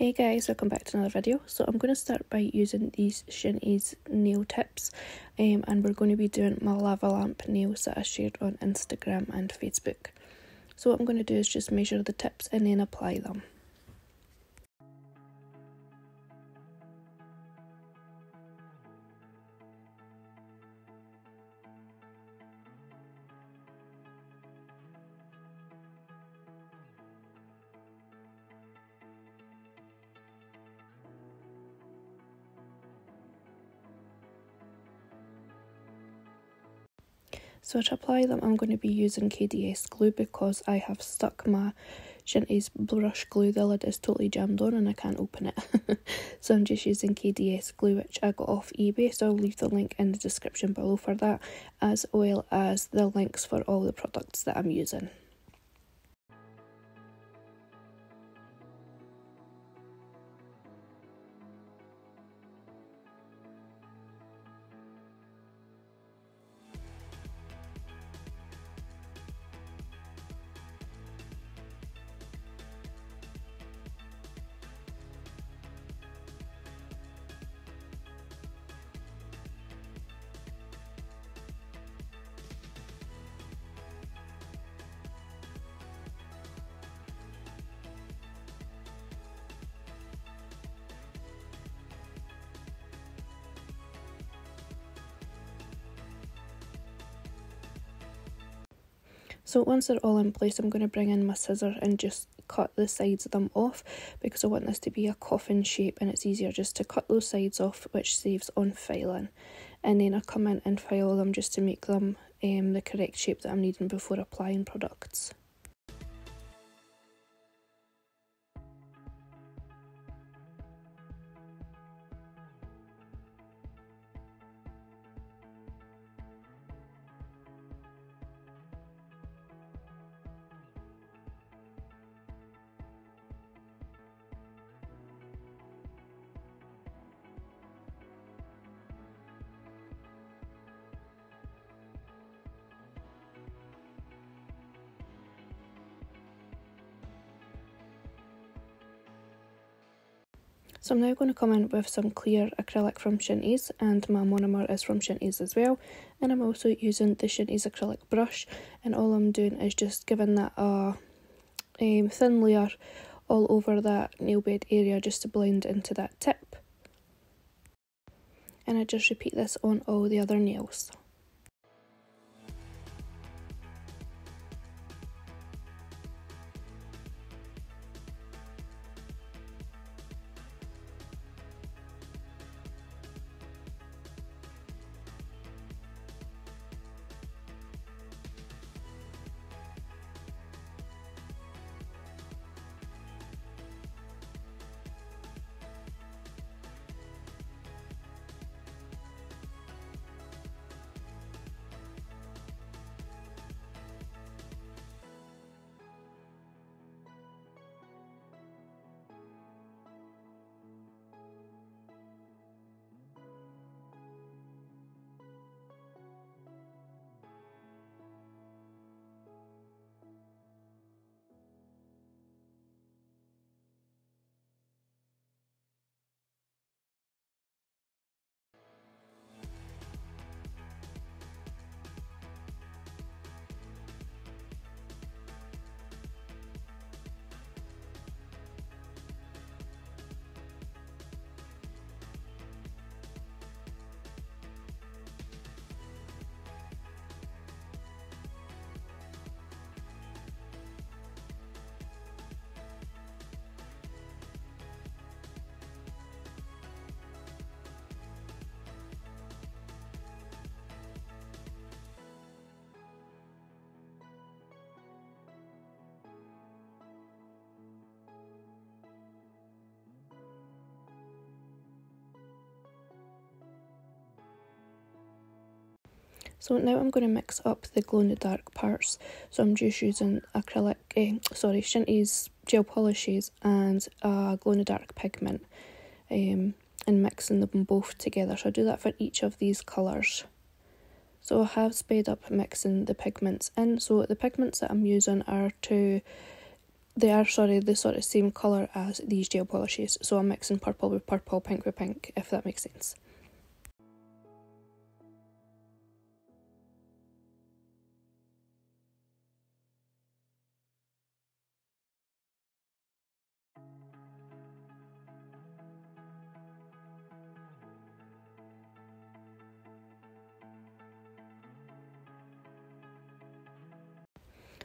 Hey guys, welcome back to another video. So I'm going to start by using these CHINTYS nail tips and we're going to be doing my lava lamp nails that I shared on Instagram and Facebook. So what I'm going to do is just measure the tips and then apply them. So to apply them, I'm going to be using KDS glue because I have stuck my CHINTYS brush glue. The lid is totally jammed on and I can't open it. So I'm just using KDS glue, which I got off eBay. So I'll leave the link in the description below for that, as well as the links for all the products that I'm using. So once they're all in place, I'm going to bring in my scissor and just cut the sides of them off because I want this to be a coffin shape and it's easier just to cut those sides off, which saves on filing. And then I come in and file them just to make them the correct shape that I'm needing before applying products. So I'm now going to come in with some clear acrylic from CHINTYS, and my monomer is from CHINTYS as well, and I'm also using the CHINTYS acrylic brush, and all I'm doing is just giving that a thin layer all over that nail bed area just to blend into that tip. And I just repeat this on all the other nails. So now I'm going to mix up the glow-in-the-dark parts. So I'm just using CHINTYS gel polishes and glow-in-the-dark pigment and mixing them both together. So I do that for each of these colours. So I have sped up mixing the pigments in. So the pigments that I'm using are to they are, sorry, the sort of same colour as these gel polishes, so I'm mixing purple with purple, pink with pink, if that makes sense.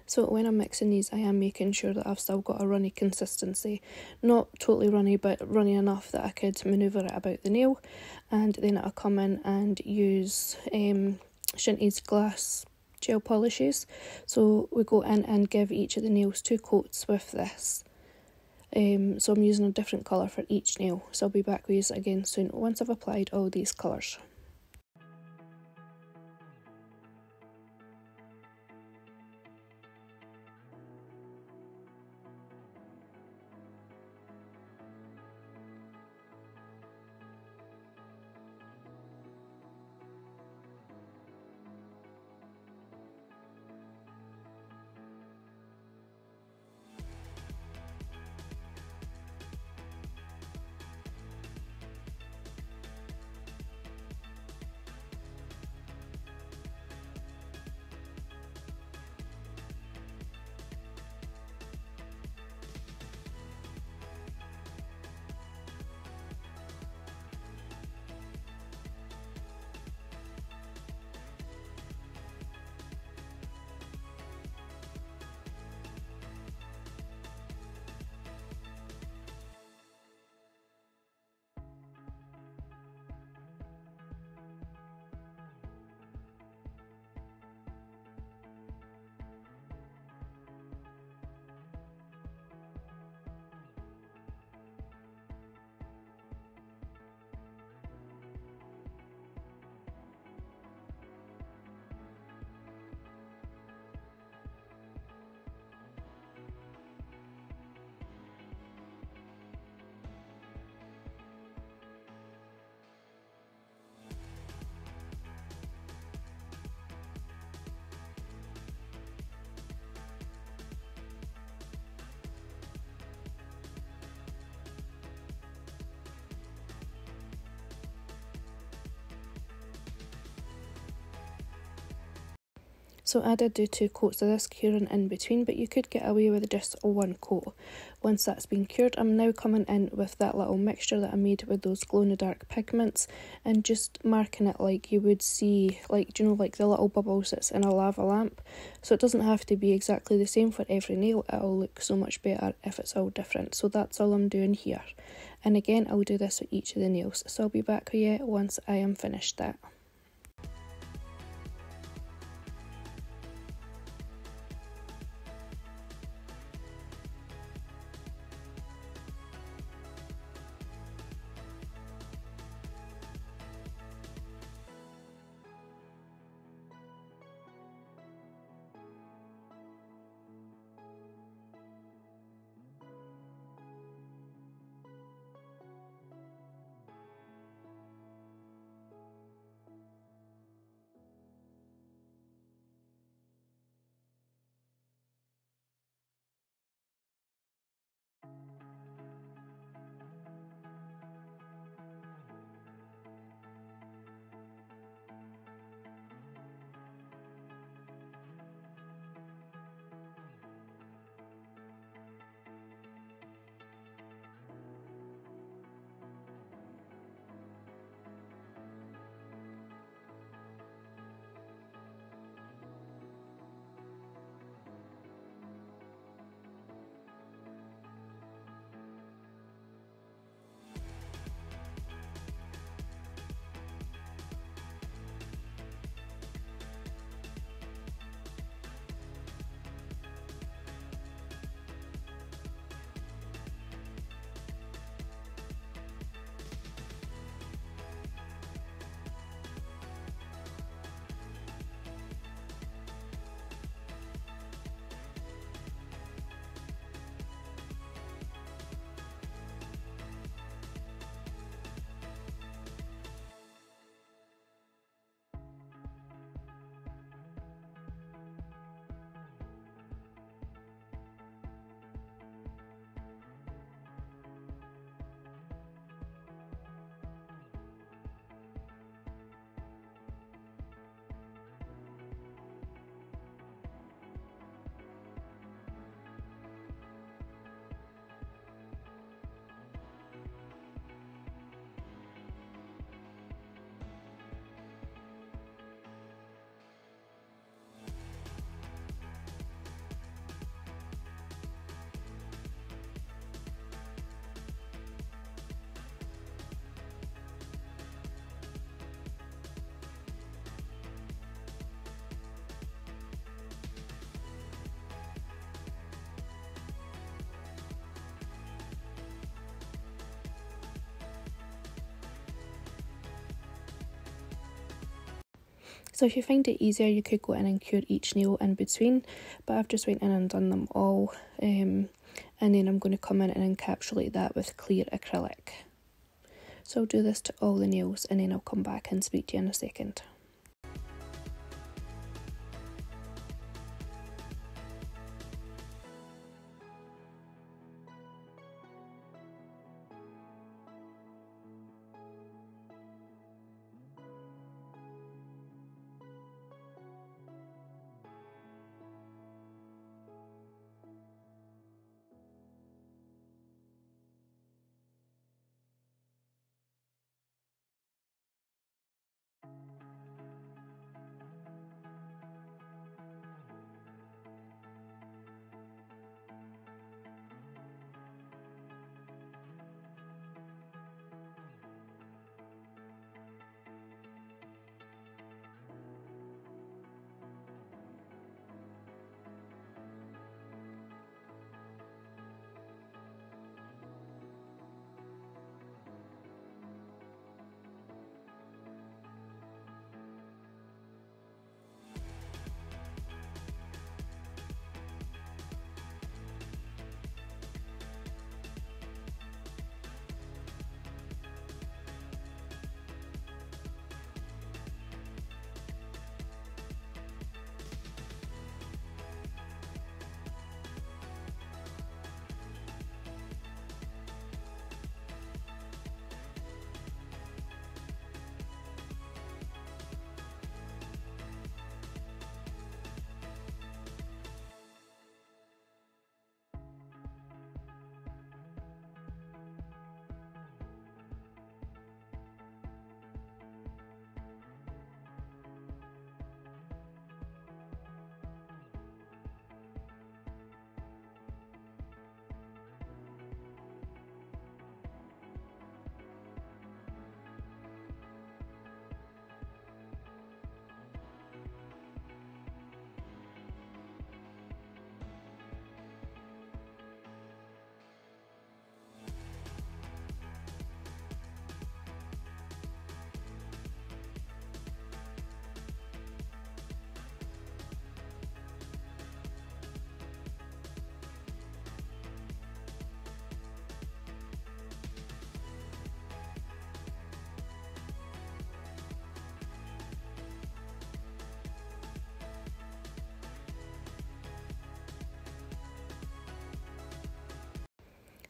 So when I'm mixing these, I am making sure that I've still got a runny consistency. Not totally runny, but runny enough that I could manoeuvre it about the nail. And then I'll come in and use CHINTYS glass gel polishes. So we go in and give each of the nails 2 coats with this. So I'm using a different colour for each nail. So I'll be back with you again soon once I've applied all these colours. So I did do 2 coats of this curing in between, but you could get away with just 1 coat. Once that's been cured, I'm now coming in with that little mixture that I made with those glow-in-the-dark pigments and just marking it like you would see, like, do you know, like the little bubbles that's in a lava lamp. So it doesn't have to be exactly the same for every nail, it'll look so much better if it's all different. So that's all I'm doing here. And again, I'll do this with each of the nails. So I'll be back with you once I am finished that. So if you find it easier, you could go in and cure each nail in between, but I've just went in and done them all, and then I'm going to come in and encapsulate that with clear acrylic. So I'll do this to all the nails and then I'll come back and speak to you in a second.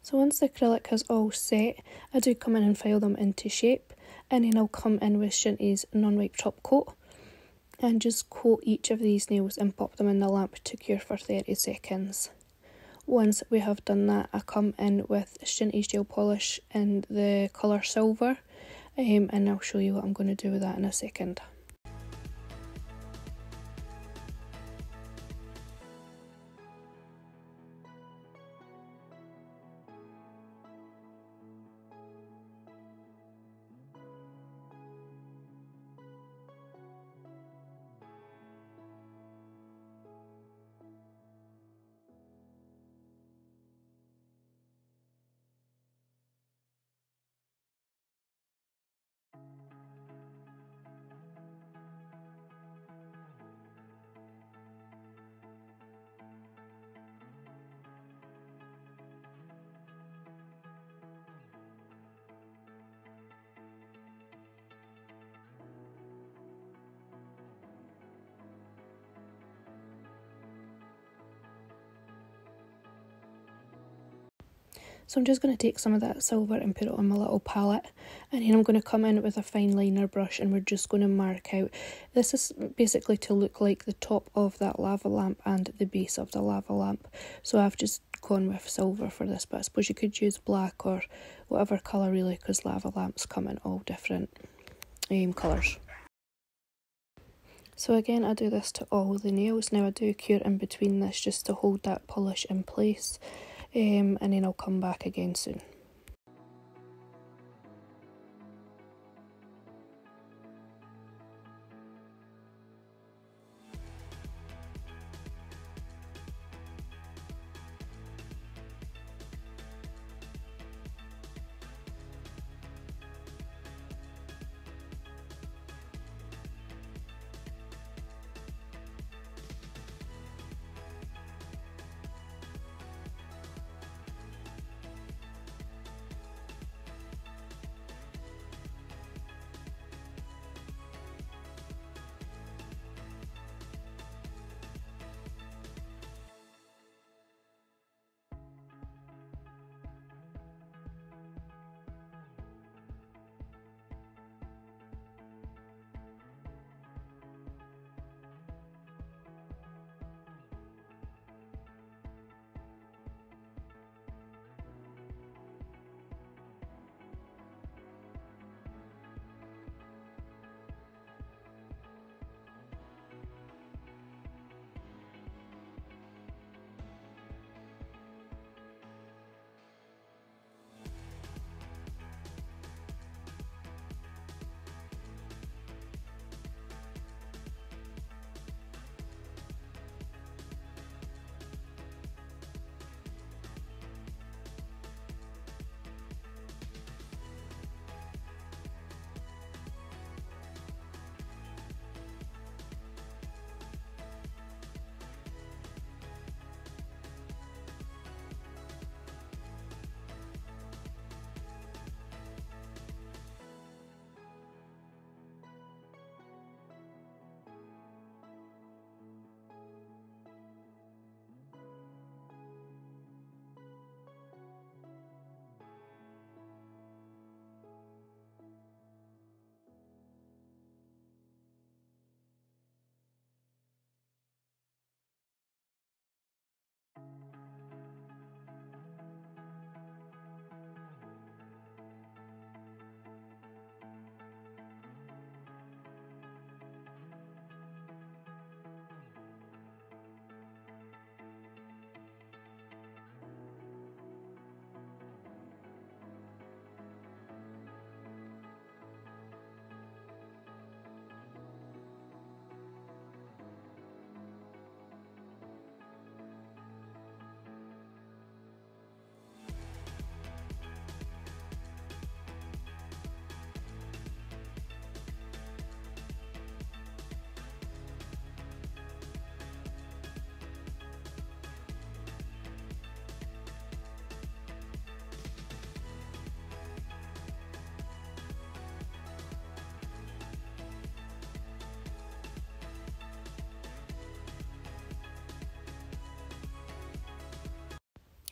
So once the acrylic has all set, I do come in and file them into shape, and then I'll come in with CHINTYS non-wipe top coat and just coat each of these nails and pop them in the lamp to cure for 30 seconds. Once we have done that, I come in with CHINTYS gel polish in the colour silver, and I'll show you what I'm going to do with that in a second. So I'm just going to take some of that silver and put it on my little palette, and then I'm going to come in with a fine liner brush and we're just going to mark out. This is basically to look like the top of that lava lamp and the base of the lava lamp. So I've just gone with silver for this, but I suppose you could use black or whatever colour really, because lava lamps come in all different colours. So again, I do this to all the nails. Now I do cure in between this just to hold that polish in place. And then I'll come back again soon.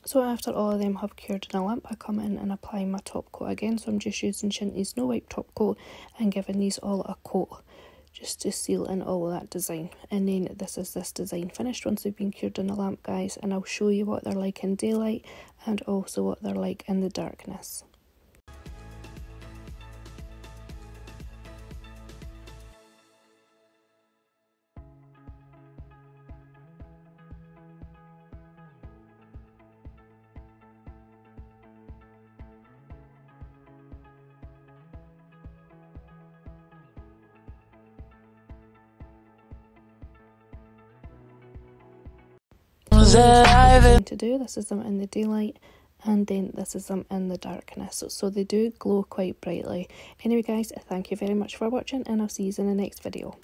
So after all of them have cured in a lamp, I come in and apply my top coat again. So I'm just using CHINTYS No Wipe Topcoat and giving these all a coat just to seal in all of that design. And then this is this design finished once they've been cured in a lamp, guys, and I'll show you what they're like in daylight and also what they're like in the darkness. To do this is them in the daylight, and then this is them in the darkness, so they do glow quite brightly. Anyway guys, thank you very much for watching, and I'll see you in the next video.